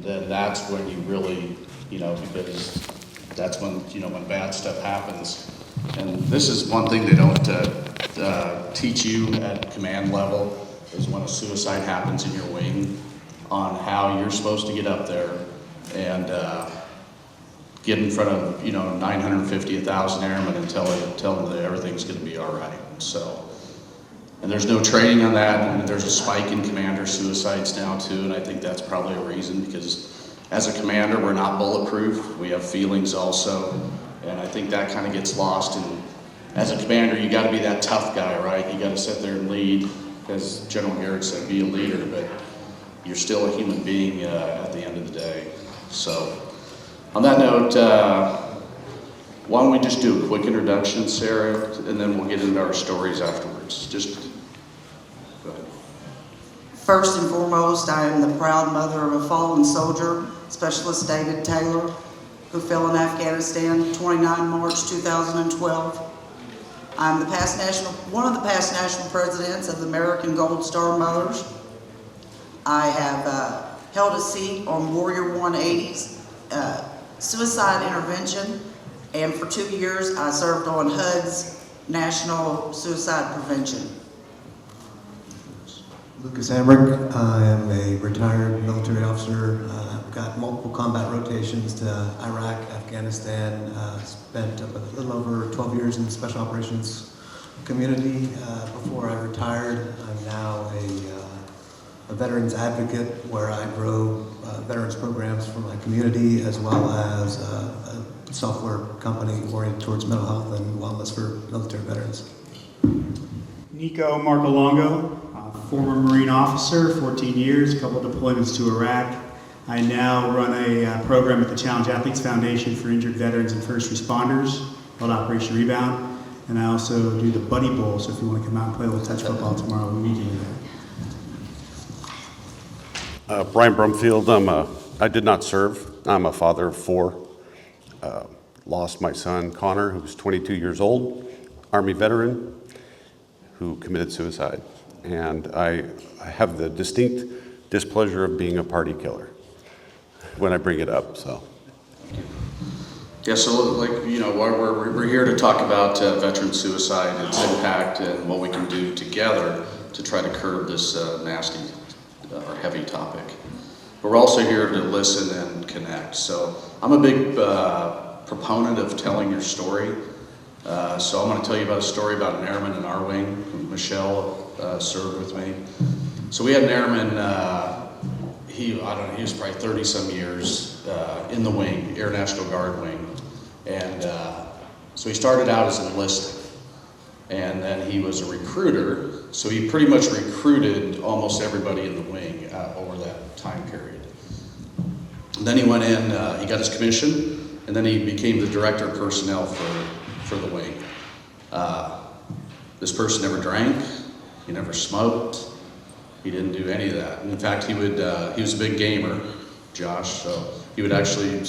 then that's when you really, because that's when, when bad stuff happens. And this is one thing they don't teach you at command level, is when a suicide happens in your wing, on how you're supposed to get up there and get in front of 950, 1,000 airmen and tell them that everything's going to be all right. So, and there's no training on that, and there's a spike in commander suicides now too, and I think that's probably a reason, because as a commander we're not bulletproof. We have feelings also, and I think that kind of gets lost. And as a commander, you got to be that tough guy, right? You got to sit there and lead, as General Garrett said, be a leader, but you're still a human being at the end of the day. So, on that note, why don't we just do a quick introduction, Sarah, and then we'll get into our stories afterwards. Just go ahead. First and foremost, I am the proud mother of a fallen soldier, Specialist David Taylor, who fell in Afghanistan 29 March 2012. I'm one of the past national presidents of the American Gold Star Mothers. I have held a seat on Warrior 180's suicide intervention, and for 2 years I served on HUD's National Suicide Prevention. Lucas Hamrick. I am a retired military officer. I've got multiple combat rotations to Iraq, Afghanistan. Spent a little over 12 years in the special operations community. Before I retired, I'm now a veterans advocate, where I grow veterans programs for my community, as well as a software company oriented towards mental health and wellness for military veterans. Nico Marcolongo, former Marine officer, 14 years, a couple of deployments to Iraq. I now run a program at the Challenge Athletes Foundation for injured veterans and first responders called Operation Rebound. And I also do the Buddy Bowl, so if you want to come out and play a little touch football tomorrow, we'll meet you there. Brian Brumfield. I did not serve. I'm a father of 4. Lost my son, Connor, who was 22 years old, Army veteran, who committed suicide. And I have the distinct displeasure of being a party killer when I bring it up, so. Yeah, so we're here to talk about veteran suicide, its impact, and what we can do together to try to curb this nasty or heavy topic. But we're also here to listen and connect. So I'm a big proponent of telling your story. So I'm going to tell you about a story about an airman in our wing. Michelle served with me. So we had an airman, he was probably 30 some years in the wing, Air National Guard wing. And so he started out as an enlisted, and then he was a recruiter. So he pretty much recruited almost everybody in the wing over that time period. And then he went in, he got his commission, and then he became the director of personnel for the wing. This person never drank, he never smoked, he didn't do any of that. And in fact, he was a big gamer, Josh, so he would actually,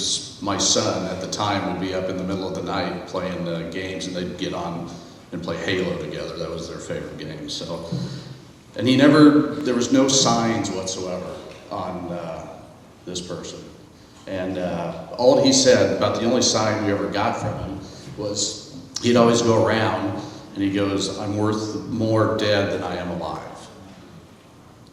my son at the time would be up in the middle of the night playing games, and they'd get on and play Halo together. That was their favorite game. So, and there was no signs whatsoever on this person. And all he said, about the only sign we ever got from him, was he'd always go around and he goes, "I'm worth more dead than I am alive,"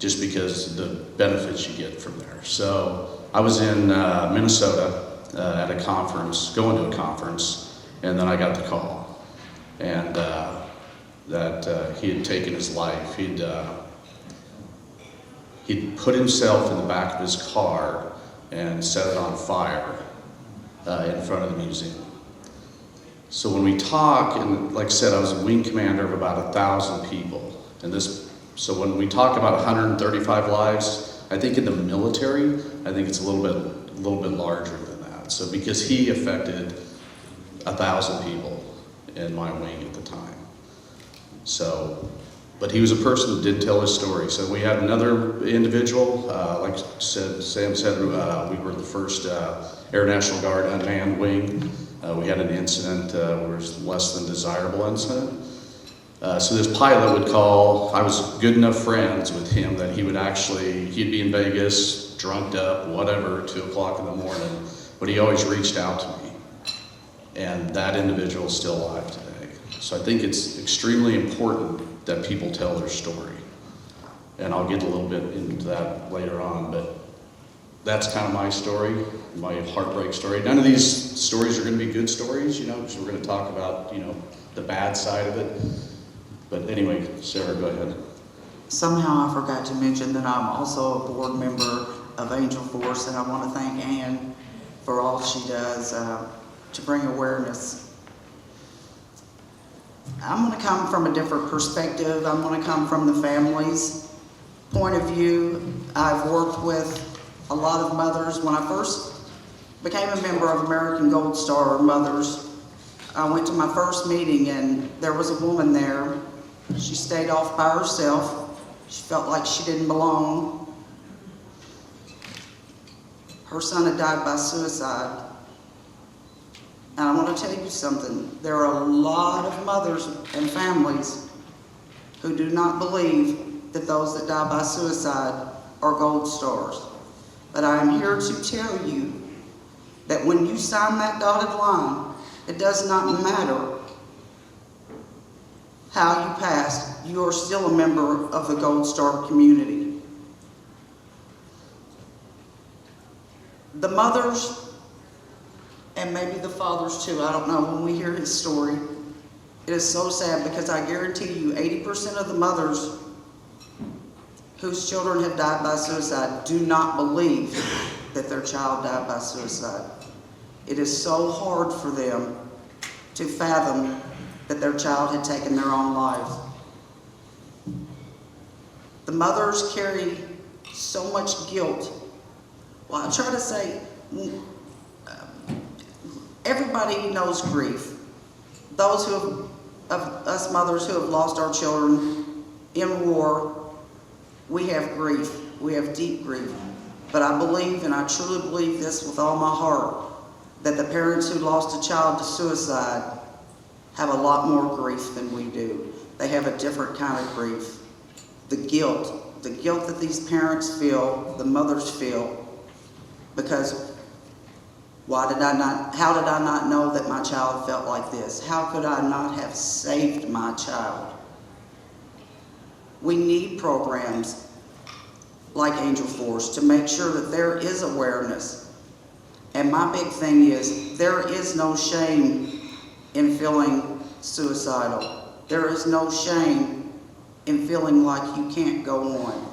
just because the benefits you get from there. So I was in Minnesota at a conference, going to a conference, and then I got the call, and that he had taken his life. He'd put himself in the back of his car and set it on fire in front of the museum. So when we talk, and like I said, I was a wing commander of about 1,000 people, so when we talk about 135 lives, I think in the military, I think it's a little bit larger than that. So because he affected 1,000 people in my wing at the time. So, but he was a person that did tell his story. So we had another individual, like Sam said, we were the first Air National Guard unmanned wing. We had an incident where it was less than desirable incident. So this pilot would call. I was good enough friends with him that he'd be in Vegas drunked up, whatever, 2 o'clock in the morning, but he always reached out to me. And that individual is still alive today. So I think it's extremely important that people tell their story. And I'll get a little bit into that later on, but that's kind of my story, my heartbreak story. None of these stories are going to be good stories, because we're going to talk about, the bad side of it. But anyway, Sarah, go ahead. Somehow I forgot to mention that I'm also a board member of Angel Force, and I want to thank Ann for all she does to bring awareness. I'm going to come from a different perspective. I'm going to come from the family's point of view. I've worked with a lot of mothers. When I first became a member of American Gold Star Mothers, I went to my first meeting and there was a woman there. She stayed off by herself. She felt like she didn't belong. Her son had died by suicide. And I want to tell you something. There are a lot of mothers and families who do not believe that those that die by suicide are gold stars. But I am here to tell you that when you sign that dotted line, it does not matter how you passed, you are still a member of the Gold Star community. The mothers, and maybe the fathers too, I don't know, when we hear his story, it is so sad because I guarantee you 80% of the mothers whose children have died by suicide do not believe that their child died by suicide. It is so hard for them to fathom that their child had taken their own lives. The mothers carry so much guilt. Well, I try to say, everybody knows grief. Those of us mothers who have lost our children in war, we have grief. We have deep grief. But I believe, and I truly believe this with all my heart, that the parents who lost a child to suicide have a lot more grief than we do. They have a different kind of grief. The guilt that these parents feel, the mothers feel, because how did I not know that my child felt like this? How could I not have saved my child? We need programs like Angel Force to make sure that there is awareness. And my big thing is, there is no shame in feeling suicidal. There is no shame in feeling like you can't go on.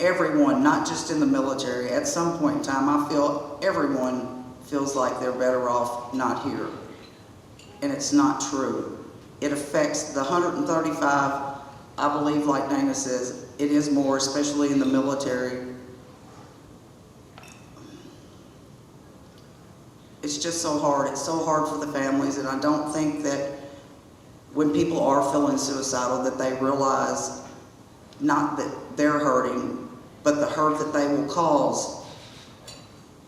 Everyone, not just in the military, at some point in time, I feel everyone feels like they're better off not here. And it's not true. It affects the 135, I believe, like Dana says, it is more, especially in the military. It's just so hard. It's so hard for the families, and I don't think that when people are feeling suicidal that they realize not that they're hurting, but the hurt that they will cause,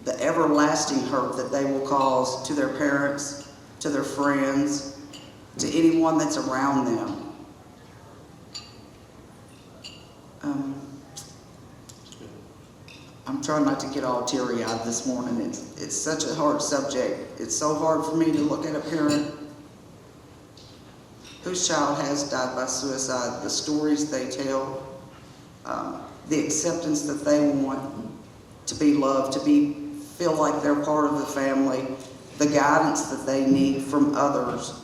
the everlasting hurt that they will cause to their parents, to their friends, to anyone that's around them. I'm trying not to get all teary-eyed this morning. It's such a hard subject. It's so hard for me to look at a parent whose child has died by suicide, the stories they tell, the acceptance that they want to be loved, to feel like they're part of the family, the guidance that they need from others.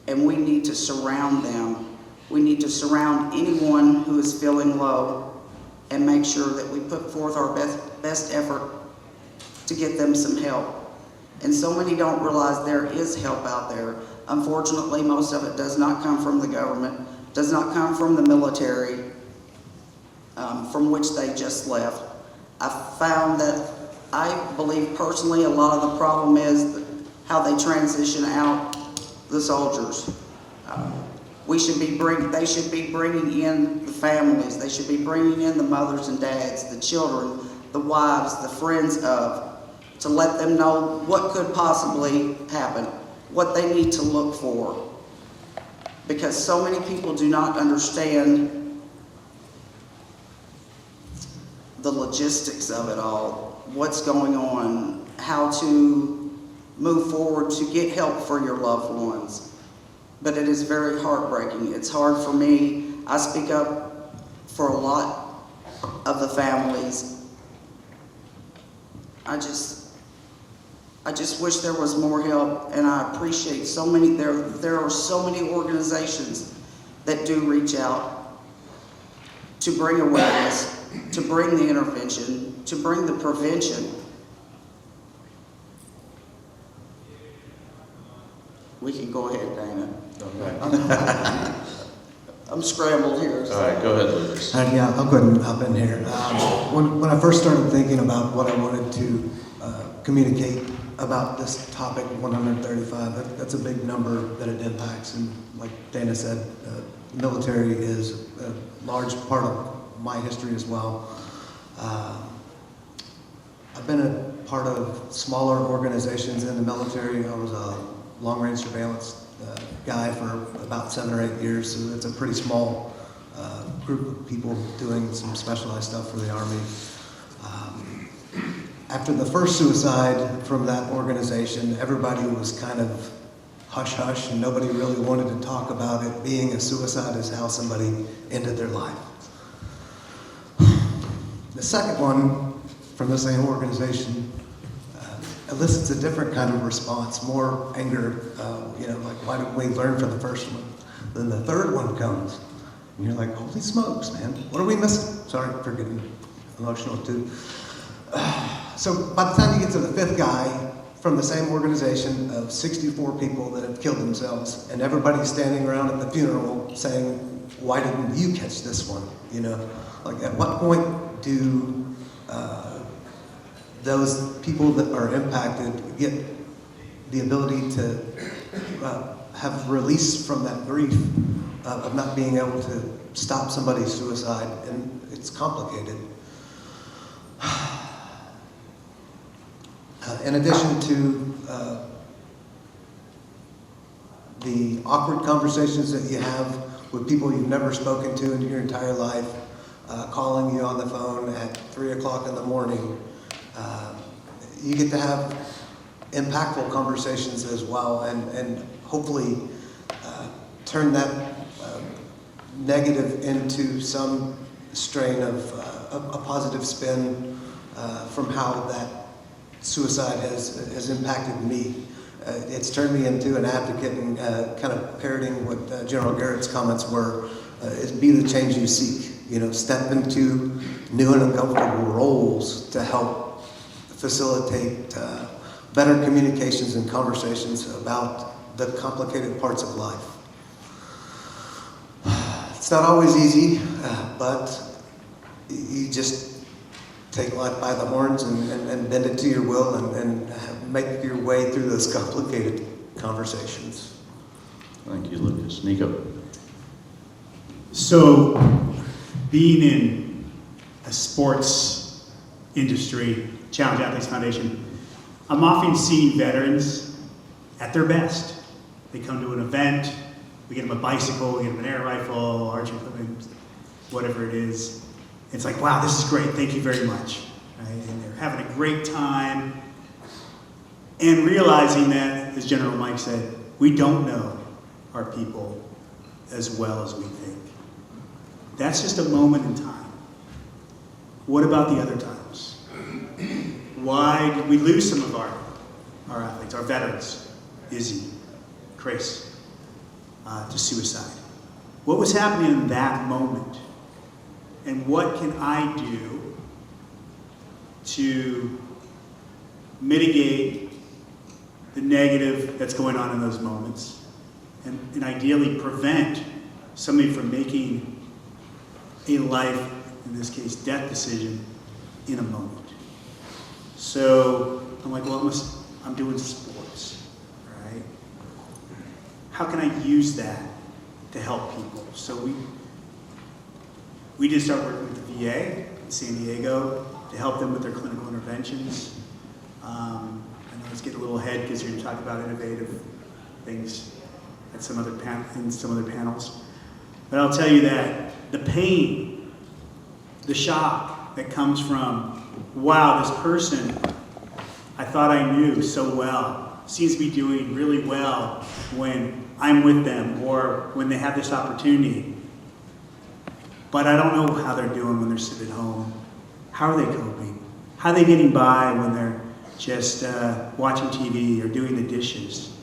And we need to surround them. We need to surround anyone who is feeling low and make sure that we put forth our best effort to get them some help. And so many don't realize there is help out there. Unfortunately, most of it does not come from the government, does not come from the military, from which they just left. I found that I believe personally a lot of the problem is how they transition out the soldiers. They should be bringing in the families. They should be bringing in the mothers and dads, the children, the wives, the friends of, to let them know what could possibly happen, what they need to look for. Because so many people do not understand the logistics of it all, what's going on, how to move forward to get help for your loved ones. But it is very heartbreaking. It's hard for me. I speak up for a lot of the families. I just wish there was more help, and I appreciate so many, there are so many organizations that do reach out to bring awareness, to bring the intervention, to bring the prevention. We can go ahead, Dana. I'm scrambled here. All right, go ahead, Lucas. Yeah, I'll go ahead and hop in here. When I first started thinking about what I wanted to communicate about this topic, 135, that's a big number that it impacts. And like Dana said, military is a large part of my history as well. I've been a part of smaller organizations in the military. I was a long-range surveillance guy for about 7 or 8 years, so it's a pretty small group of people doing some specialized stuff for the Army. After the first suicide from that organization, everybody was kind of hush-hush, and nobody really wanted to talk about it. Being a suicide is how somebody ended their life. The second one from the same organization elicits a different kind of response, more anger, like, why didn't we learn from the first one? Then the third one comes, and you're like, holy smokes, man, what are we missing? Sorry for getting emotional too. So by the time you get to the fifth guy from the same organization of 64 people that have killed themselves, and everybody's standing around at the funeral saying, why didn't you catch this one? Like, at what point do those people that are impacted get the ability to have release from that grief of not being able to stop somebody's suicide? And it's complicated. In addition to the awkward conversations that you have with people you've never spoken to in your entire life, calling you on the phone at 3 o'clock in the morning, you get to have impactful conversations as well, and hopefully turn that negative into some strain of a positive spin from how that suicide has impacted me. It's turned me into an advocate, and kind of parroting what General Garrett's comments were, is be the change you seek. Step into new and uncomfortable roles to help facilitate better communications and conversations about the complicated parts of life. It's not always easy, but you just take life by the horns and bend it to your will and make your way through those complicated conversations. Thank you, Lucas. Nico? So, being in a sports industry, Challenge Athletes Foundation, I'm often seeing veterans at their best. They come to an event, we get them a bicycle, we get them an air rifle, archery equipment, whatever it is. It's like, wow, this is great, thank you very much. Right? And they're having a great time, and realizing that, as General Mike said, we don't know our people as well as we think. That's just a moment in time. What about the other times? Why did we lose some of our athletes, our veterans, Izzy, Chris, to suicide? What was happening in that moment? And what can I do to mitigate the negative that's going on in those moments, and ideally prevent somebody from making a life, in this case, death decision in a moment? So I'm like, well, I'm doing sports, right? How can I use that to help people? So we did start working with the VA in San Diego to help them with their clinical interventions. I know let's get a little ahead because you're going to talk about innovative things at some other panels. But I'll tell you that the pain, the shock, that comes from, wow, this person I thought I knew so well seems to be doing really well when I'm with them or when they have this opportunity. But I don't know how they're doing when they're sitting at home. How are they coping? How are they getting by when they're just watching TV or doing the dishes?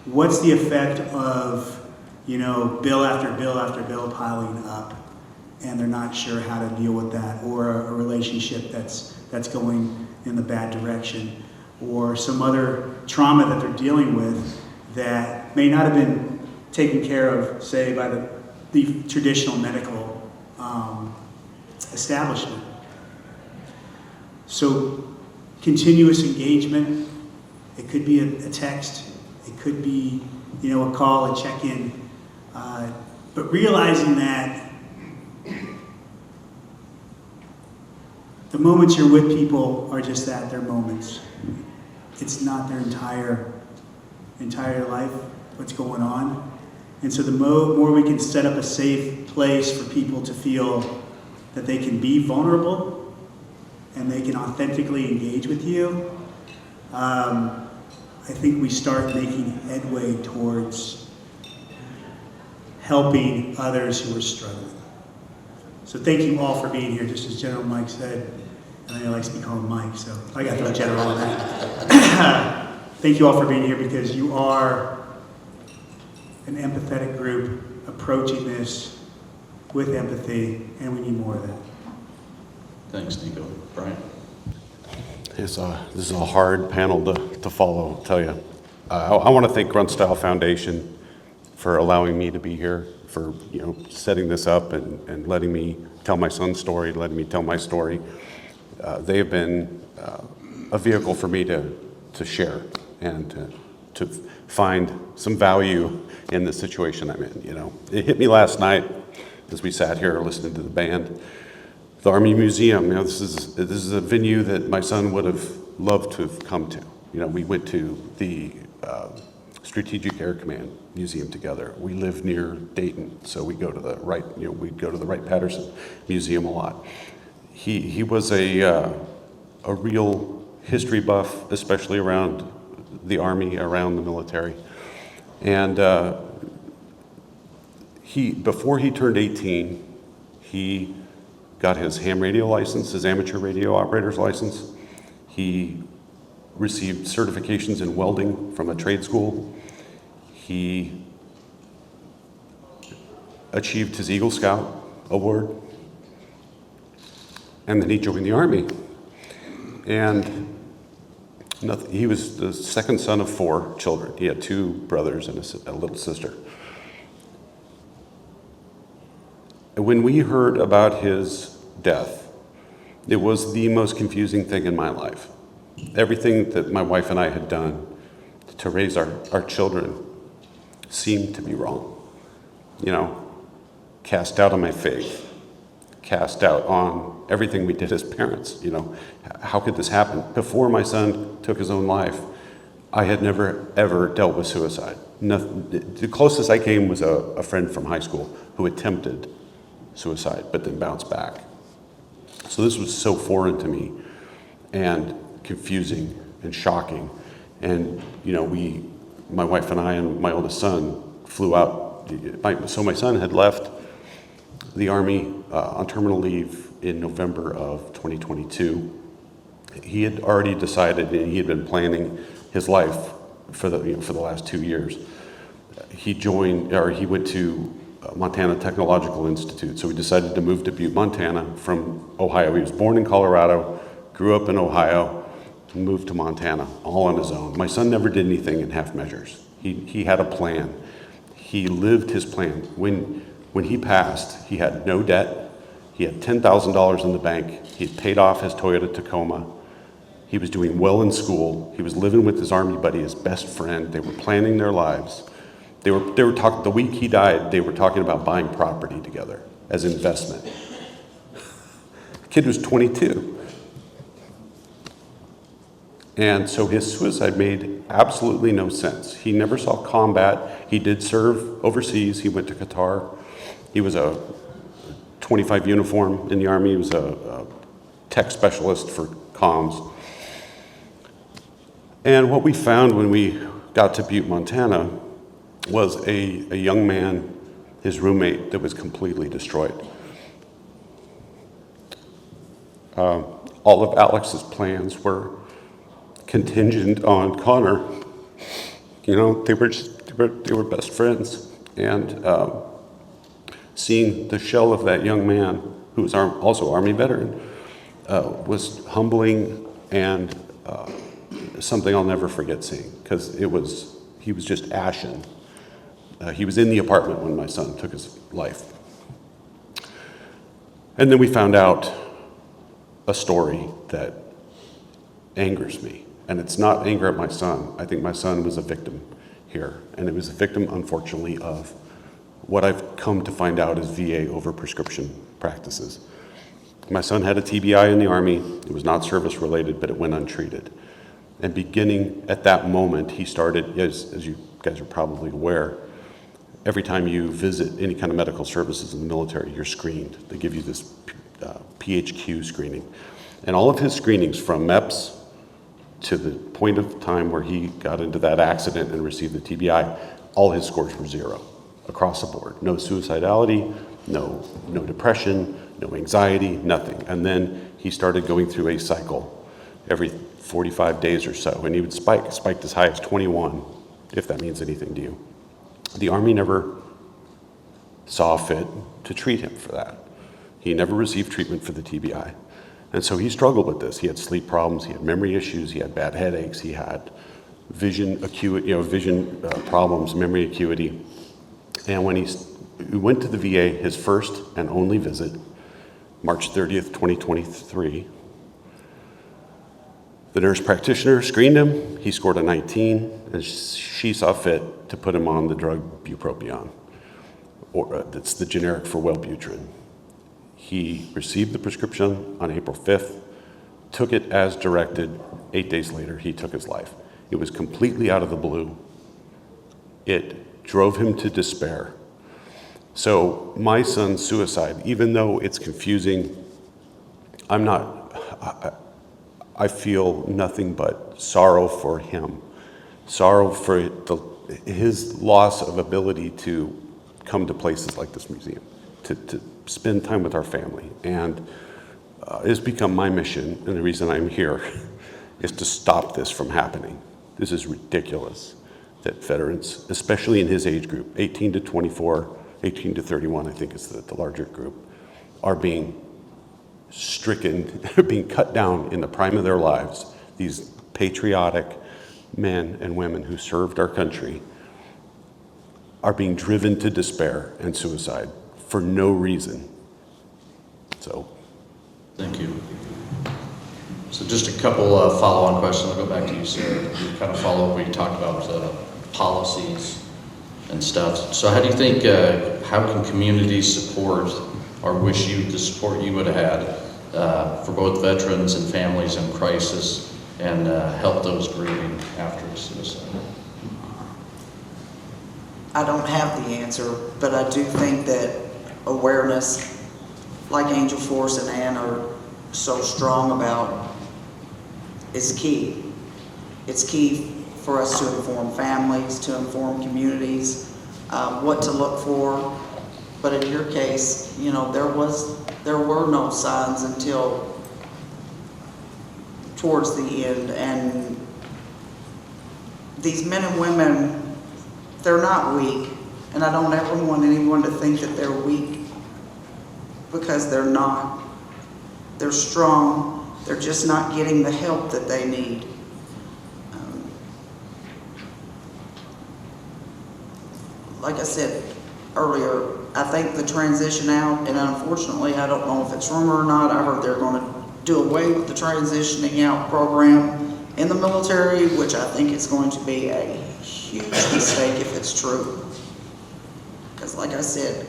What's the effect of, bill after bill after bill piling up, and they're not sure how to deal with that, or a relationship that's going in the bad direction, or some other trauma that they're dealing with that may not have been taken care of, say, by the traditional medical establishment. So continuous engagement, it could be a text, it could be a call, a check-in, but realizing that the moments you're with people are just that, they're moments. It's not their entire life, what's going on. And so the more we can set up a safe place for people to feel that they can be vulnerable and they can authentically engage with you, I think we start making headway towards helping others who are struggling. So thank you all for being here, just as General Mike said. And I know he likes to be called Mike, so I got to throw General in there. Thank you all for being here, because you are an empathetic group approaching this with empathy, and we need more of that. Thanks, Nico. Brian? This is a hard panel to follow, I'll tell you. I want to thank Grunt Style Foundation for allowing me to be here, for setting this up and letting me tell my son's story, letting me tell my story. They have been a vehicle for me to share and to find some value in the situation I'm in. It hit me last night as we sat here listening to the band. The Army Museum, this is a venue that my son would have loved to have come to. We went to the Strategic Air Command Museum together. We live near Dayton, so we go to the we'd go to the Wright-Patterson Museum a lot. He was a real history buff, especially around the Army, around the military. And before he turned 18, he got his ham radio license, his amateur radio operator's license. He received certifications in welding from a trade school. He achieved his Eagle Scout award. And then he joined the Army. And he was the second son of 4 children. He had 2 brothers and a little sister. And when we heard about his death, it was the most confusing thing in my life. Everything that my wife and I had done to raise our children seemed to be wrong. Cast out on my faith, cast out on everything we did as parents. How could this happen? Before my son took his own life, I had never, ever dealt with suicide. The closest I came was a friend from high school who attempted suicide, but then bounced back. So this was so foreign to me, and confusing and shocking. And my wife and I and my oldest son flew out. So my son had left the Army on terminal leave in November of 2022. He had already decided, and he had been planning his life for the last 2 years. He went to Montana Technological Institute. So we decided to move to Butte, Montana from Ohio. He was born in Colorado, grew up in Ohio, moved to Montana all on his own. My son never did anything in half measures. He had a plan. He lived his plan. When he passed, he had no debt. He had $10,000 in the bank. He had paid off his Toyota Tacoma. He was doing well in school. He was living with his Army buddy, his best friend. They were planning their lives. They were talking, the week he died, they were talking about buying property together as investment. The kid was 22. And so his suicide made absolutely no sense. He never saw combat. He did serve overseas. He went to Qatar. He was a 25 uniform in the Army. He was tech specialist for comms. And what we found when we got to Butte, Montana, was a young man, his roommate, that was completely destroyed. All of Alex's plans were contingent on Connor. You know, they were best friends, and seeing the shell of that young man, who was also Army veteran, was humbling and something I'll never forget seeing, because he was just ashen. He was in the apartment when my son took his life. And then we found out a story that angers me. And it's not anger at my son. I think my son was a victim here. And it was a victim, unfortunately, of what I've come to find out is VA overprescription practices. My son had a TBI in the Army. It was not service related, but it went untreated. And beginning at that moment, he started, as you guys are probably aware, every time you visit any kind of medical services in the military, you're screened. They give you this PHQ screening. And all of his screenings, from MEPS to the point of time where he got into that accident and received the TBI, all his scores were 0 across the board. No suicidality, no depression, no anxiety, nothing. And then he started going through a cycle every 45 days or so, and he would spiked as high as 21, if that means anything to you. The Army never saw fit to treat him for that. He never received treatment for the TBI. And so he struggled with this. He had sleep problems, he had memory issues, he had bad headaches, he had vision acuity, vision problems, memory acuity. And when he went to the VA, his first and only visit, March 30th, 2023, the nurse practitioner screened him. He scored a 19, and she saw fit to put him on the drug bupropion, or that's the generic for Wellbutrin. He received the prescription on April 5th, took it as directed. 8 days later, he took his life. It was completely out of the blue. It drove him to despair. So my son's suicide, even though it's confusing, I feel nothing but sorrow for him, sorrow for his loss of ability to come to places like this museum, to spend time with our family. And it's become my mission, and the reason I'm here is to stop this from happening. This is ridiculous that veterans, especially in his age group, 18 to 24, 18 to 31, I think is the larger group, are being stricken, being cut down in the prime of their lives. These patriotic men and women who served our country are being driven to despair and suicide for no reason. So, Thank you. So just a couple of follow-on questions. I'll go back to you, Sarah. You kind of follow what you talked about, policies and stuff. So how do you think, how can communities support or wish you the support you would have had for both veterans and families in crisis, and help those grieving after suicide? I don't have the answer, but I do think that awareness, like Angel Force and Ann are so strong about, is key. It's key for us to inform families, to inform communities, what to look for. But in your case, there were no signs until towards the end. And these men and women, they're not weak. And I don't ever want anyone to think that they're weak, because they're not. They're strong. They're just not getting the help that they need. Like I said earlier, I think the transition out, and unfortunately, I don't know if it's rumor or not, I heard they're going to do away with the transitioning out program in the military, which I think is going to be a huge mistake if it's true. Because like I said,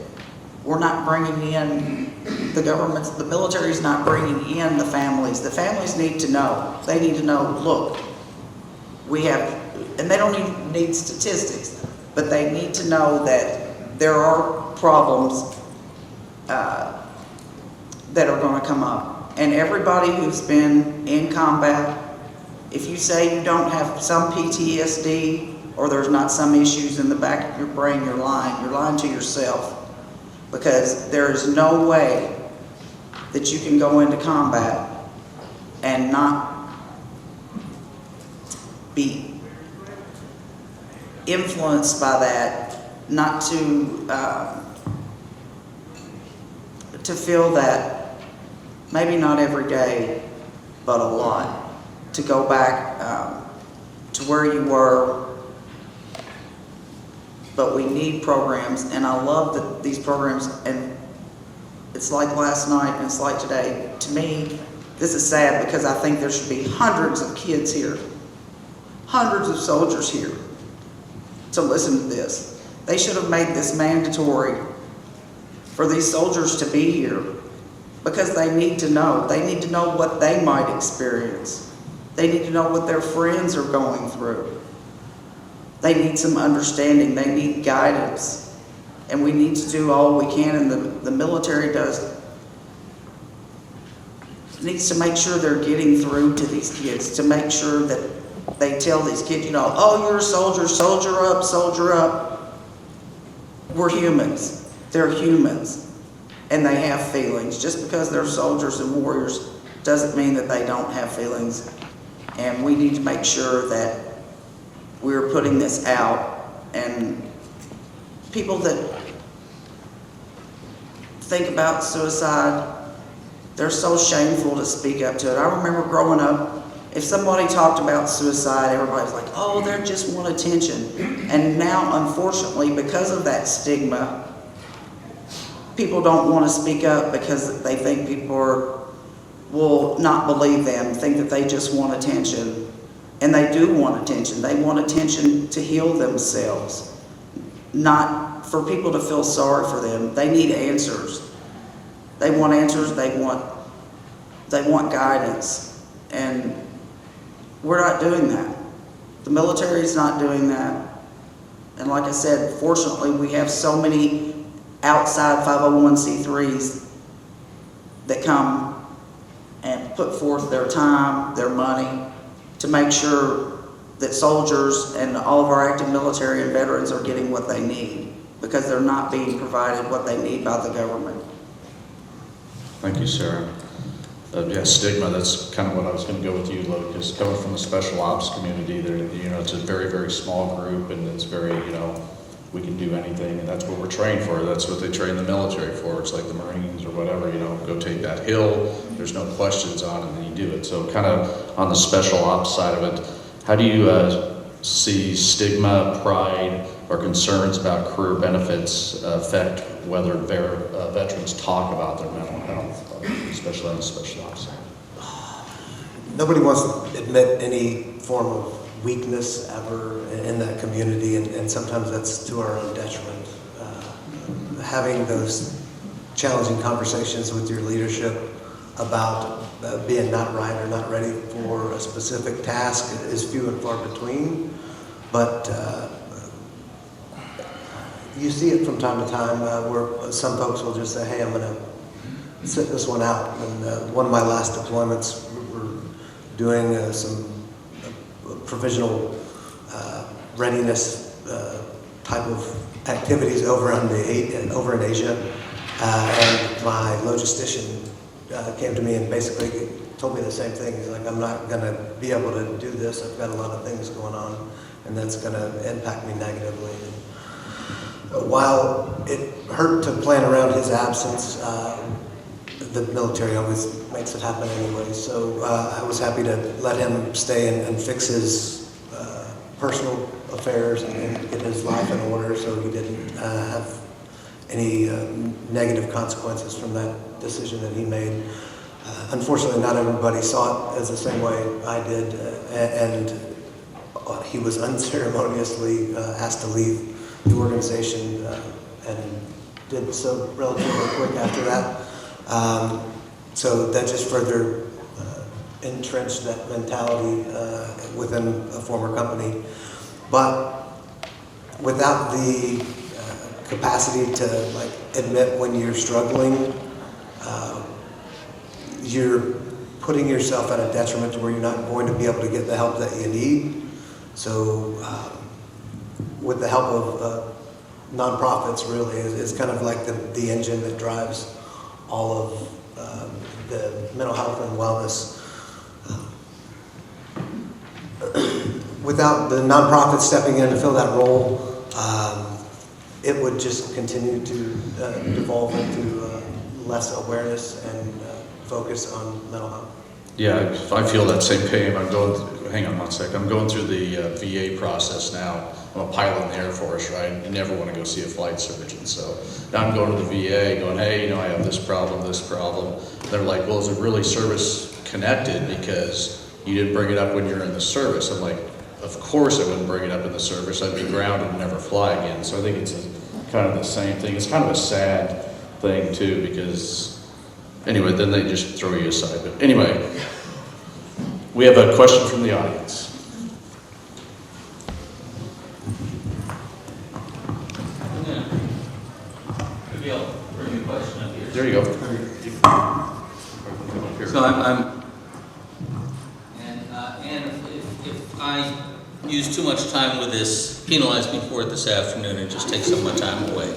we're not bringing in the military's not bringing in the families. The families need to know. They need to know, look, we have, and they don't even need statistics, but they need to know that there are problems that are going to come up. And everybody who's been in combat, if you say you don't have some PTSD or there's not some issues in the back of your brain, you're lying. You're lying to yourself. Because there is no way that you can go into combat and not be influenced by that, not to feel that maybe not every day, but a lot, to go back to where you were. But we need programs, and I love that these programs, and it's like last night and it's like today. To me, this is sad because I think there should be hundreds of kids here, hundreds of soldiers here to listen to this. They should have made this mandatory for these soldiers to be here because they need to know. They need to know what they might experience. They need to know what their friends are going through. They need some understanding. They need guidance. And we need to do all we can, and the military needs to make sure they're getting through to these kids, to make sure that they tell these kids, oh, you're a soldier, soldier up, soldier up. We're humans. They're humans. And they have feelings. Just because they're soldiers and warriors doesn't mean that they don't have feelings. And we need to make sure that we're putting this out, and people that think about suicide, they're so shameful to speak up to it. I remember growing up, if somebody talked about suicide, everybody's like, oh, they just want attention. And now, unfortunately, because of that stigma, people don't want to speak up because they think people will not believe them, think that they just want attention. And they do want attention. They want attention to heal themselves, not for people to feel sorry for them. They need answers. They want answers. They want guidance. And we're not doing that. The military is not doing that. And like I said, fortunately, we have so many outside 501c3s that come and put forth their time, their money, to make sure that soldiers and all of our active military and veterans are getting what they need, because they're not being provided what they need by the government. Thank you, Sarah. Yeah, stigma, that's kind of what I was going to go with you, Luke, is coming from the special ops community. It's a very, very small group, and it's very, we can do anything, and that's what we're trained for. That's what they train the military for. It's like the Marines or whatever, go take that hill. There's no questions on it, and you do it. So kind of on the special ops side of it, how do you see stigma, pride, or concerns about career benefits affect whether veterans talk about their mental health, especially on the special ops side? Nobody wants to admit any form of weakness ever in that community, and sometimes that's to our own detriment. Having those challenging conversations with your leadership about being not right or not ready for a specific task is few and far between, but you see it from time to time where some folks will just say, hey, I'm going to sit this one out. And one of my last deployments, we were doing some provisional readiness type of activities over in Asia, and my logistician came to me and basically told me the same thing. He's like, I'm not going to be able to do this. I've got a lot of things going on, and that's going to impact me negatively. And while it hurt to plan around his absence, the military always makes it happen anyway. So I was happy to let him stay and fix his personal affairs and get his life in order, so he didn't have any negative consequences from that decision that he made. Unfortunately, not everybody saw it as the same way I did, and he was unceremoniously asked to leave the organization, and did so relatively quick after that. So that just further entrenched that mentality within a former company. But without the capacity to admit when you're struggling, you you're putting yourself at a detriment to where you're not going to be able to get the help that you need. So with the help of nonprofits, really, it's kind of like the engine that drives all of the mental health and wellness. Without the nonprofits stepping in to fill that role, it would just continue to devolve into less awareness and focus on mental health. Yeah, I feel that same pain. Hang on one second. I'm going through the VA process now. I'm a pilot in the Air Force, right? You never want to go see a flight surgeon. So now I'm going to the VA going, hey, I have this problem. They're like, well, is it really service connected because you didn't bring it up when you're in the service? I'm like, of course I wouldn't bring it up in the service. I'd be grounded and never fly again. So I think it's kind of the same thing. It's kind of a sad thing too, because anyway, then they just throw you aside. But anyway, we have a question from the audience. Yeah. Maybe I'll bring the question up here. There you go. So and if I use too much time with this, penalize me for it this afternoon and just take some of my time away.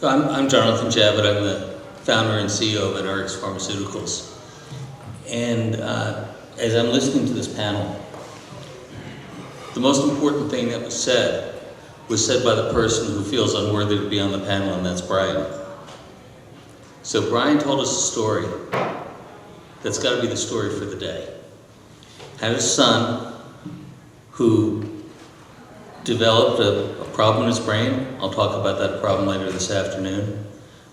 I'm Jonathan Javits. I'm the founder and CEO of NRx Pharmaceuticals. And as I'm listening to this panel, the most important thing that was said by the person who feels unworthy to be on the panel, and that's Brian. So Brian told us a story that's got to be the story for the day. Had a son who developed a problem in his brain. I'll talk about that problem later this afternoon.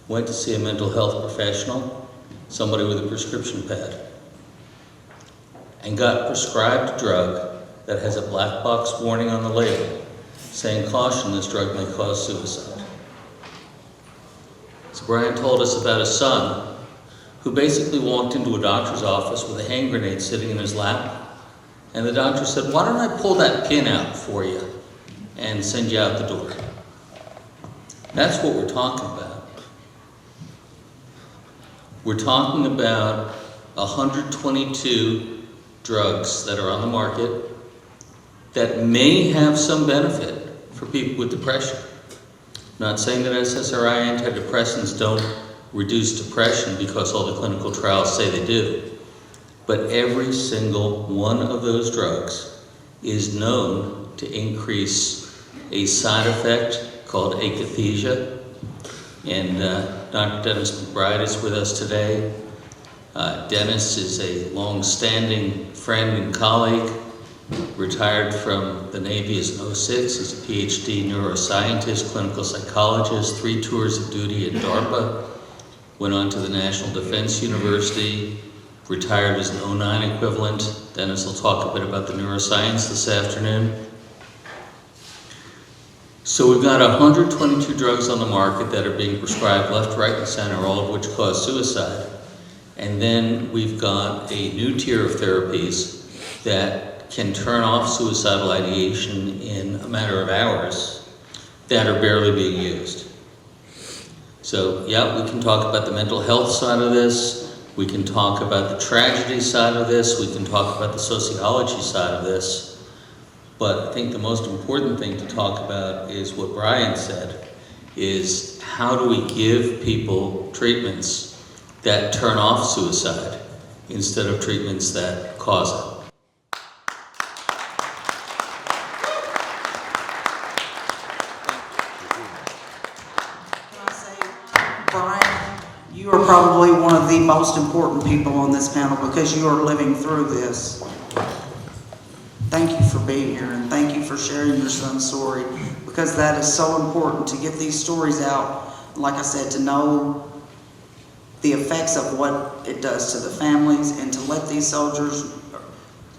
Went to see a mental health professional, somebody with a prescription pad, and got prescribed a drug that has a black box warning on the label saying, caution, this drug may cause suicide. So Brian told us about a son who basically walked into a doctor's office with a hand grenade sitting in his lap, and the doctor said, why don't I pull that pin out for you and send you out the door? That's what we're talking about. We're talking about 122 drugs that are on the market that may have some benefit for people with depression. I'm not saying that SSRI antidepressants don't reduce depression because all the clinical trials say they do. But every single one of those drugs is known to increase a side effect called akathisia. And Dr. Dennis McBride is with us today. Dennis is a long-standing friend and colleague, retired from the Navy as an 06. He's a PhD neuroscientist, clinical psychologist, 3 tours of duty at DARPA, went on to the National Defense University, retired as an 09 equivalent. Dennis will talk a bit about the neuroscience this afternoon. So we've got 122 drugs on the market that are being prescribed left, right, and center, all of which cause suicide. And then we've got a new tier of therapies that can turn off suicidal ideation in a matter of hours that are barely being used. So yeah, we can talk about the mental health side of this. We can talk about the tragedy side of this. We can talk about the sociology side of this. But I think the most important thing to talk about is what Brian said, is how do we give people treatments that turn off suicide instead of treatments that cause it. Can I say, Brian, you are probably one of the most important people on this panel because you are living through this. Thank you for being here and thank you for sharing your son's story, because that is so important to get these stories out. Like I said, to know the effects of what it does to the families and to let these soldiers,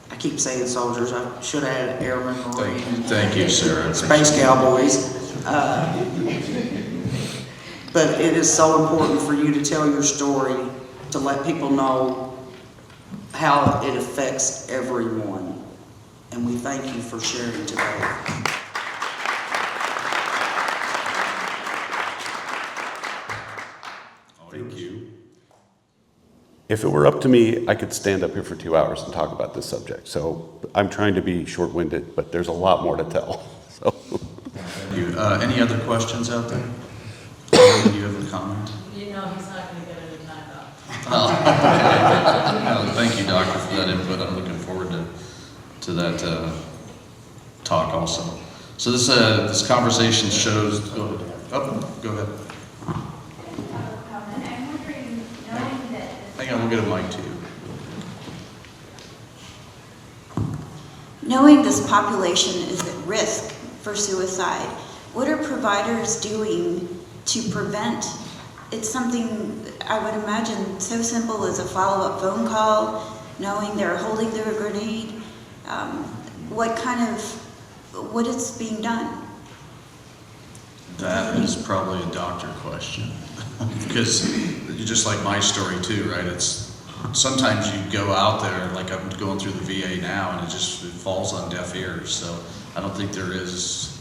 I keep saying soldiers, I should have added airmen, Marine. Thank you, Sarah. Space Cowboys. But it is so important for you to tell your story, to let people know how it affects everyone. And we thank you for sharing today. Thank you. If it were up to me, I could stand up here for 2 hours and talk about this subject. So I'm trying to be short-winded, but there's a lot more to tell. So. Thank you. Any other questions out there? Do you have a comment? You know he's not going to get any time off. Thank you, Doctor, for that input. I'm looking forward to that talk also. So this conversation shows. Go ahead. I'm wondering, knowing that Hang on, we'll get a mic to you. knowing this population is at risk for suicide, what are providers doing to prevent? It's something I would imagine so simple as a follow-up phone call, knowing they're holding their grenade. What is being done? That is probably a doctor question. Because just like my story too, right? It's sometimes you go out there, like I'm going through the VA now, and it falls on deaf ears. So I don't think there is.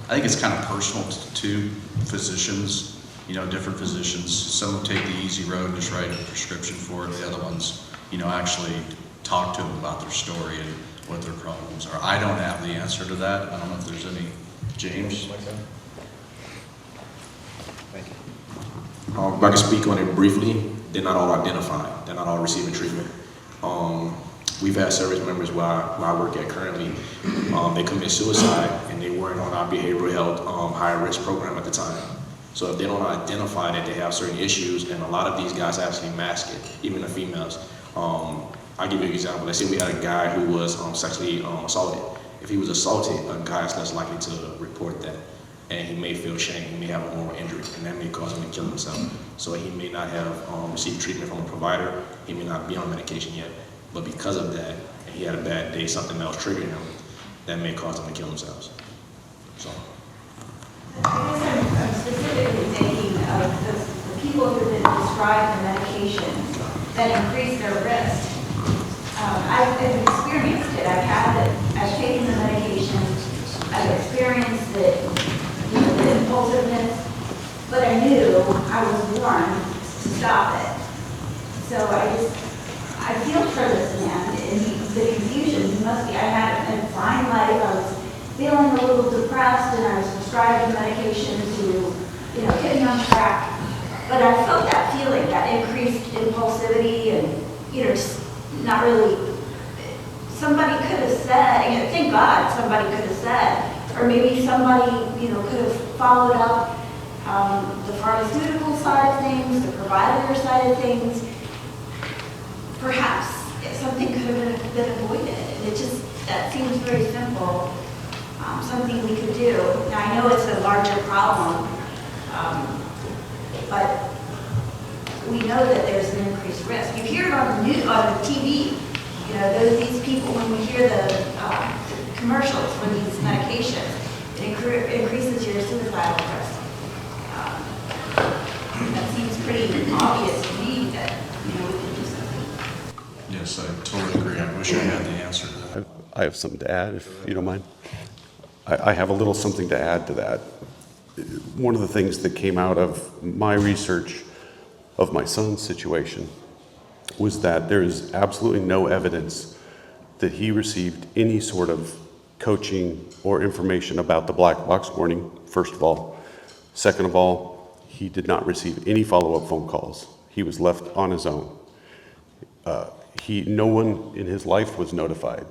I think it's kind of personal to physicians. You know, different physicians. Some will take the easy road and just write a prescription for it. The other ones, you know, actually talk to them about their story and what their problems are. I don't have the answer to that. I don't know if there's any. James? If I can speak on it briefly, they're not all identified. They're not all receiving treatment. We've had service members where I work at currently, they commit suicide and they weren't on our behavioral health high risk program at the time. So if they don't identify that they have certain issues, and a lot of these guys actually mask it, even the females. I'll give you an example. Let's say we had a guy who was sexually assaulted. If he was assaulted, a guy is less likely to report that. And he may feel shame, he may have a moral injury, and that may cause him to kill himself. So he may not have received treatment from a provider, he may not be on medication yet, but because of that, and he had a bad day, something else triggered him, that may cause him to kill themselves. So. I guess I'm specifically thinking of the people who have been prescribed the medication that increase their risk. I've experienced it, I've taken the medication, I've experienced it, the impulsiveness, but I knew I was warned to stop it. So I feel for this man, and the confusion, he must be, I had a fine life, I was feeling a little depressed, and I was prescribed the medication to, get me on track. But I felt that feeling, that increased impulsivity, and, just not really, somebody could have said, thank God somebody could have said, or maybe somebody, could have followed up the pharmaceutical side of things, the provider side of things. Perhaps something could have been avoided. That seems very simple, something we could do. Now, I know it's a larger problem, but we know that there's an increased risk. You hear it on the news, on the TV, these people, when we hear the commercials for these medications, it increases your suicidal risk. That seems pretty obvious to me that, we can do something. Yes, I totally agree. I wish I had the answer to that. I have something to add, if you don't mind. I have a little something to add to that. One of the things that came out of my research of my son's situation was that there is absolutely no evidence that he received any sort of coaching or information about the black box warning, first of all. Second of all, he did not receive any follow-up phone calls. He was left on his own. No one in his life was notified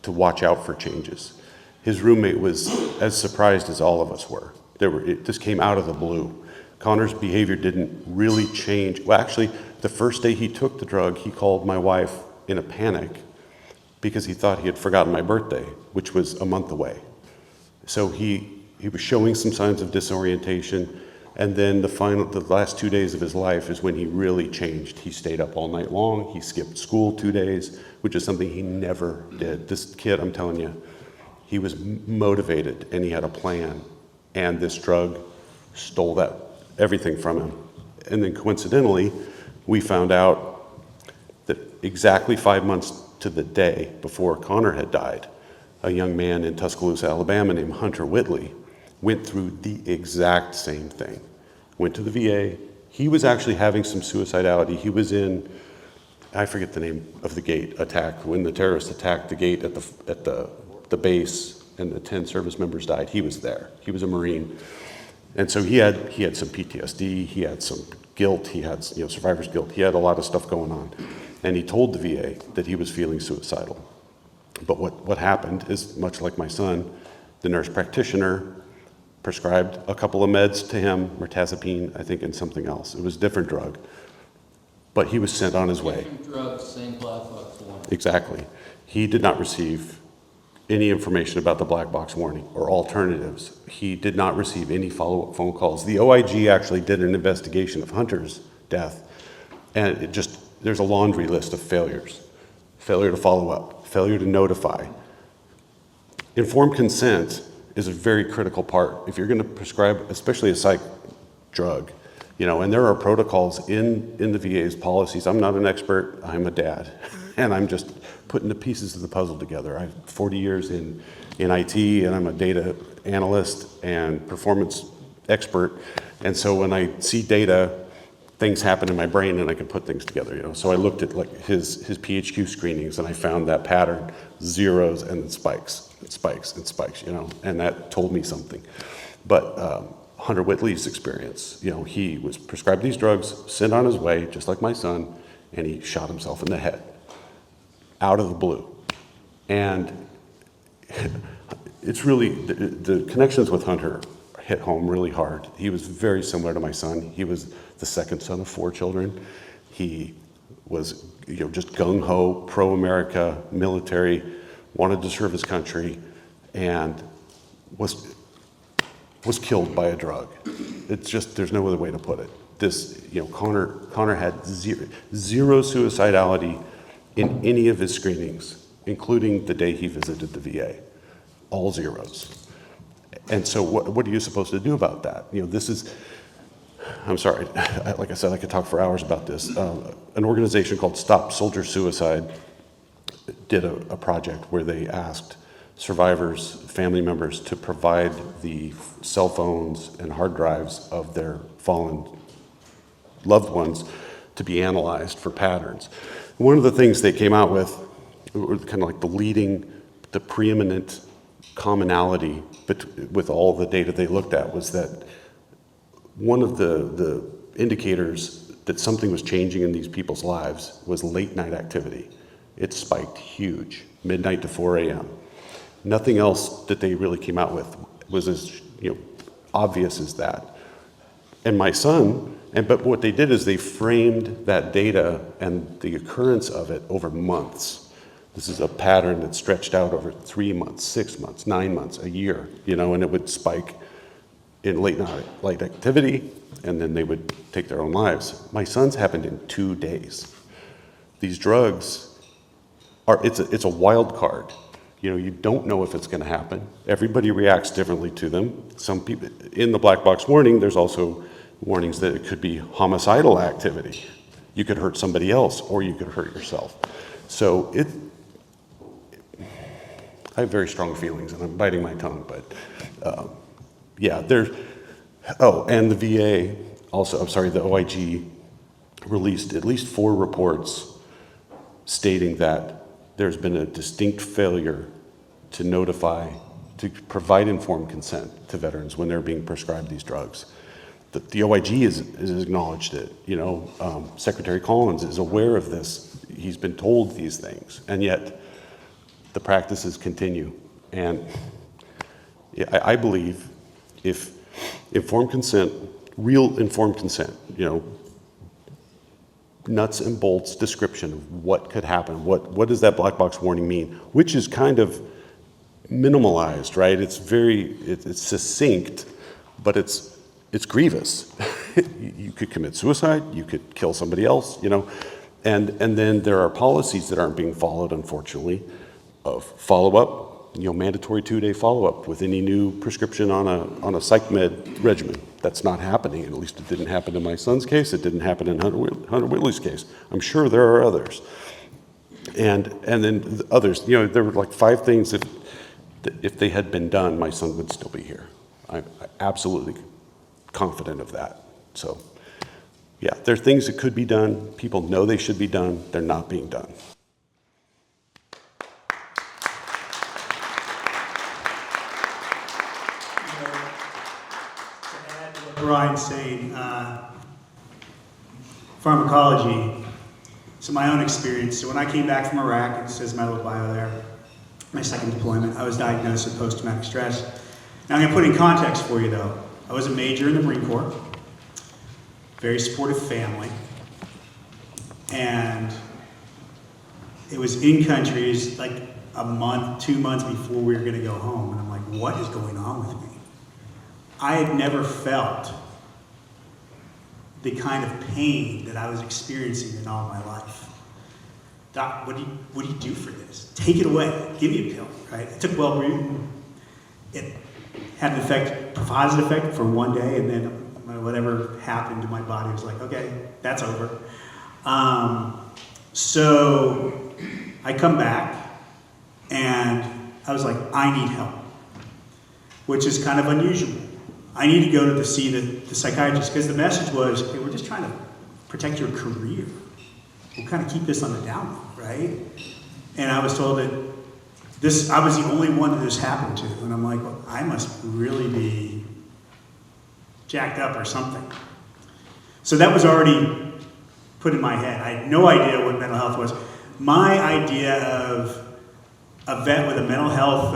to watch out for changes. His roommate was as surprised as all of us were. This came out of the blue. Connor's behavior didn't really change. Well, actually, the first day he took the drug, he called my wife in a panic because he thought he had forgotten my birthday, which was a month away. So he was showing some signs of disorientation, and then the last 2 days of his life is when he really changed. He stayed up all night long, he skipped school 2 days, which is something he never did. This kid, I'm telling you, he was motivated and he had a plan, and this drug stole everything from him. And then coincidentally, we found out that exactly 5 months to the day before Connor had died, a young man in Tuscaloosa, Alabama named Hunter Whitley went through the exact same thing. Went to the VA. He was actually having some suicidality. He was in I forget the name of the gate attack, when the terrorists attacked the gate at the base and the 10 service members died. He was there. He was a Marine. And so he had some PTSD, he had some guilt, he had survivor's guilt, he had a lot of stuff going on. And he told the VA that he was feeling suicidal. But what happened is, much like my son, the nurse practitioner prescribed a couple of meds to him, mirtazapine, I think, and something else. It was a different drug. But he was sent on his way. Different drugs, same black box warning. Exactly. He did not receive any information about the black box warning or alternatives. He did not receive any follow-up phone calls. The OIG actually did an investigation of Hunter's death, and there's a laundry list of failures. Failure to follow up, failure to notify. Informed consent is a very critical part. If you're going to prescribe, especially a psych drug, and there are protocols in the VA's policies. I'm not an expert, I'm a dad, and I'm just putting the pieces of the puzzle together. I have 40 years in IT, and I'm a data analyst and performance expert, and so when I see data, things happen in my brain and I can put things together, So I looked at like his PHQ screenings and I found that pattern, zeros and spikes, and spikes and spikes, and that told me something. But Hunter Whitley's experience, he was prescribed these drugs, sent on his way, just like my son, and he shot himself in the head, out of the blue. And it's really, the connections with Hunter hit home really hard. He was very similar to my son. He was the second son of 4 children. He was, just gung-ho, pro-America, military, wanted to serve his country, and was killed by a drug. It's just, there's no other way to put it. This, Connor had zero suicidality in any of his screenings, including the day he visited the VA. All zeros. And so what are you supposed to do about that? I'm sorry, like I said, I could talk for hours about this. An organization called Stop Soldier Suicide did a project where they asked survivors, family members, to provide the cell phones and hard drives of their fallen loved ones to be analyzed for patterns. One of the things they came out with, or kind of like the preeminent commonality with all the data they looked at, was that one of the indicators that something was changing in these people's lives was late night activity. It spiked huge, midnight to 4 a.m. Nothing else that they really came out with was as obvious as that. And my son, but what they did is they framed that data and the occurrence of it over months. This is a pattern that stretched out over 3 months, 6 months, 9 months, a year, and it would spike in late night activity, and then they would take their own lives. My son's happened in 2 days. These drugs it's a wild card. You don't know if it's going to happen. Everybody reacts differently to them. Some people, in the black box warning, there's also warnings that it could be homicidal activity. You could hurt somebody else, or you could hurt yourself. So I have very strong feelings, and I'm biting my tongue, but and the VA also, the OIG released at least 4 reports stating that there's been a distinct failure to provide informed consent to veterans when they're being prescribed these drugs. The OIG has acknowledged it. Secretary Collins is aware of this. He's been told these things, and yet the practices continue. And I believe if informed consent, real informed consent, nuts and bolts description of what could happen, what does that black box warning mean, which is kind of minimalized, right? It's succinct, but it's grievous. You could commit suicide, you could kill somebody else, and then there are policies that aren't being followed, unfortunately, of follow-up, mandatory 2-day follow-up with any new prescription on a psych med regimen. That's not happening, and at least it didn't happen in my son's case. It didn't happen in Hunter Whitley's case. I'm sure there are others. And then the others, there were like 5 things that if they had been done, my son would still be here. I'm absolutely confident of that. So yeah, there are things that could be done. People know they should be done. They're not being done. Ryan's saying, pharmacology. So my own experience. So when I came back from Iraq, it says my little bio there, my second deployment, I was diagnosed with post-traumatic stress. Now I'm going to put in context for you though. I was a major in the Marine Corps, very supportive family, and it was in countries like a month, 2 months before we were going to go home, and I'm like, what is going on with me? I had never felt the kind of pain that I was experiencing in all my life. Doc, what do you do for this? Take it away. Give me a pill, right? I took Wellbutrin. It had an effect, a positive effect for one day, and then whatever happened to my body was like, okay, that's over. So I come back, and I was like, I need help, which is kind of unusual. I need to go to see the psychiatrist, because the message was, hey, we're just trying to protect your career. We'll kind of keep this on the down low, right? And I was told that I was the only one that this happened to. And I'm like, well, I must really be jacked up or something. So that was already put in my head. I had no idea what mental health was. My idea of a vet with a mental health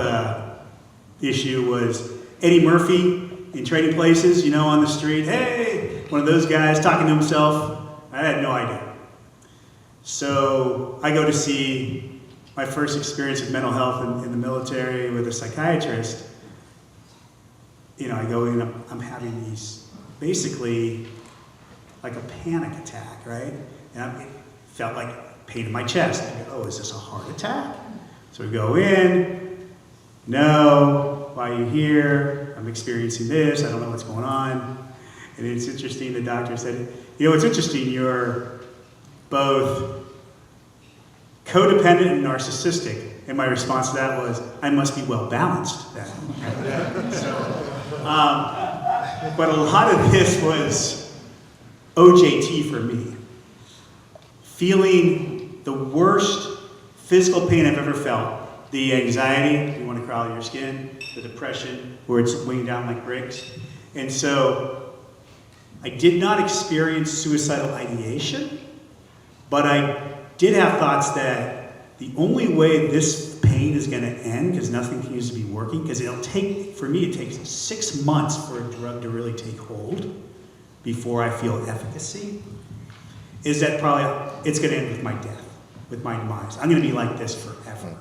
issue was Eddie Murphy in Trading Places, on the street. Hey, one of those guys talking to himself. I had no idea. So I go to see my first experience with mental health in the military with a psychiatrist. I go in, I'm having these, basically, like a panic attack, right? And it felt like pain in my chest. I go, oh, is this a heart attack? So we go in, no, why are you here? I'm experiencing this, I don't know what's going on. And it's interesting, the doctor said, it's interesting, you're both codependent and narcissistic. And my response to that was, I must be well balanced then. But a lot of this was OJT for me. Feeling the worst physical pain I've ever felt. The anxiety, you want to crawl out of your skin, the depression, where it's weighing down like bricks. And so I did not experience suicidal ideation, but I did have thoughts that the only way this pain is going to end, because nothing seems to be working, because for me, it takes 6 months for a drug to really take hold before I feel efficacy, is that probably it's going to end with my death, with my demise. I'm going to be like this forever.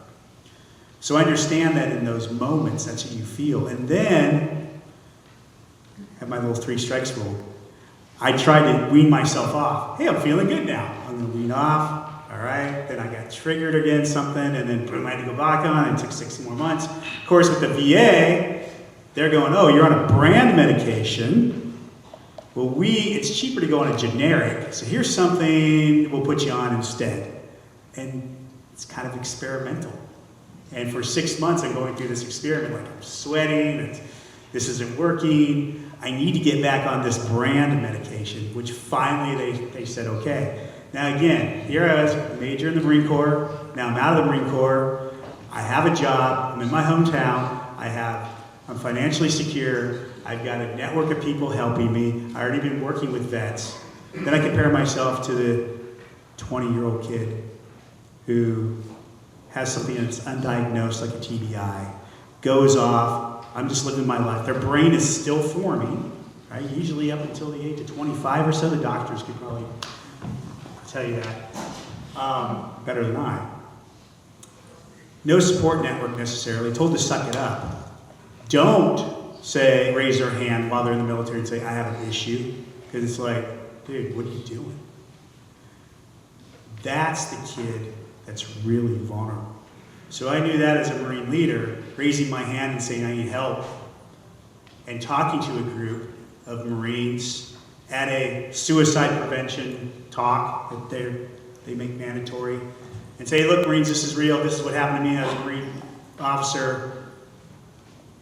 So I understand that in those moments, that's what you feel. And then, at my little 3 strikes rule, I tried to wean myself off. Hey, I'm feeling good now. I'm going to wean off. All right. Then I got triggered against something, and then boom, I had to go back on. And it took 6 more months. Of course, with the VA, they're going, oh, you're on a brand medication. Well, it's cheaper to go on a generic. So here's something we'll put you on instead. And it's kind of experimental. And for 6 months, I'm going through this experiment, like I'm sweating, this isn't working. I need to get back on this brand medication, which finally they said, okay. Now again, here I was, a major in the Marine Corps. Now I'm out of the Marine Corps. I have a job. I'm in my hometown. I'm financially secure. I've got a network of people helping me. I already been working with vets. Then I compare myself to the 20-year-old kid who has something that's undiagnosed, like a TBI, goes off. I'm just living my life. Their brain is still forming, right? Usually up until the age of 25 or so. The doctors could probably tell you that better than I. No support network necessarily. Told to suck it up. Don't raise their hand while they're in the military and say, I have an issue. Because it's like, dude, what are you doing? That's the kid that's really vulnerable. So I knew that as a Marine leader, raising my hand and saying I need help, and talking to a group of Marines at a suicide prevention talk that they make mandatory, and say, look, Marines, this is real, this is what happened to me as a Marine officer.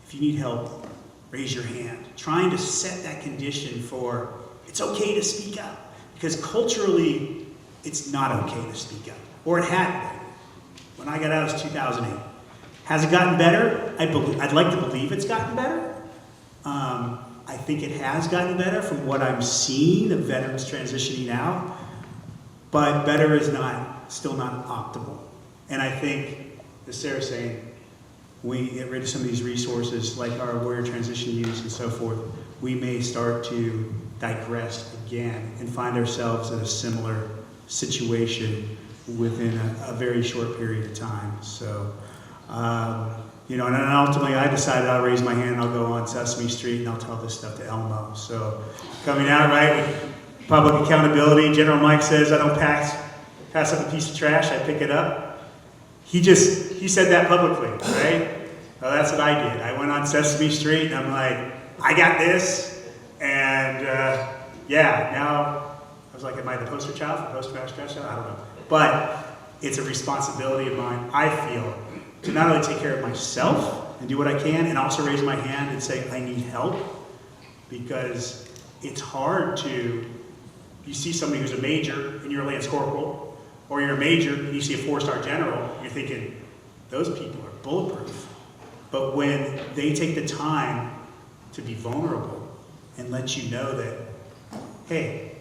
If you need help, raise your hand. Trying to set that condition for, it's okay to speak up. because culturally, it's not okay to speak up, or it had been. When I got out, it was 2008. Has it gotten better? I'd like to believe it's gotten better. I think it has gotten better from what I'm seeing of veterans transitioning out, but better is still not optimal. And I think, as Sarah's saying, we get rid of some of these resources like our warrior transition units and so forth, we may start to digress again and find ourselves in a similar situation within a very short period of time. So, you know, and then ultimately I decided I'll raise my hand and I'll go on Sesame Street and I'll tell this stuff to Elmo. So coming out, right, with public accountability, General Mike says I don't pass up a piece of trash, I pick it up. He said that publicly, right? Well, that's what I did. I went on Sesame Street and I'm like, I got this. And yeah, now I was like, am I the poster child for post-traumatic stress? I don't know. But it's a responsibility of mine, I feel, to not only take care of myself and do what I can, and also raise my hand and say, I need help. Because it's hard to, you see somebody who's a major and you're a lance corporal, or you're a major and you see a 4-star general, you're thinking, those people are bulletproof. But when they take the time to be vulnerable and let you know that, hey,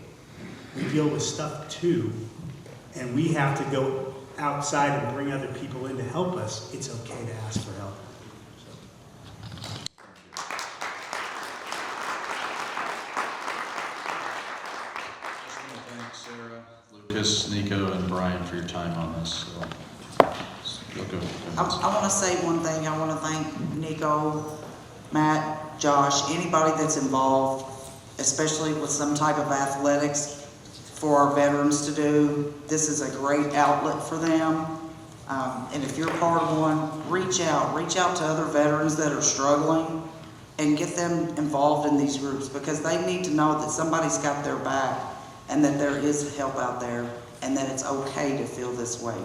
we deal with stuff too, and we have to go outside and bring other people in to help us, it's okay to ask for help. Thanks, Sarah, Lucas, Nico, and Brian for your time on this. I want to say one thing. I want to thank Nico, Matt, Josh, anybody that's involved, especially with some type of athletics for our veterans to do. This is a great outlet for them. And if you're part of one, reach out to other veterans that are struggling and get them involved in these groups, because they need to know that somebody's got their back and that there is help out there and that it's okay to feel this way.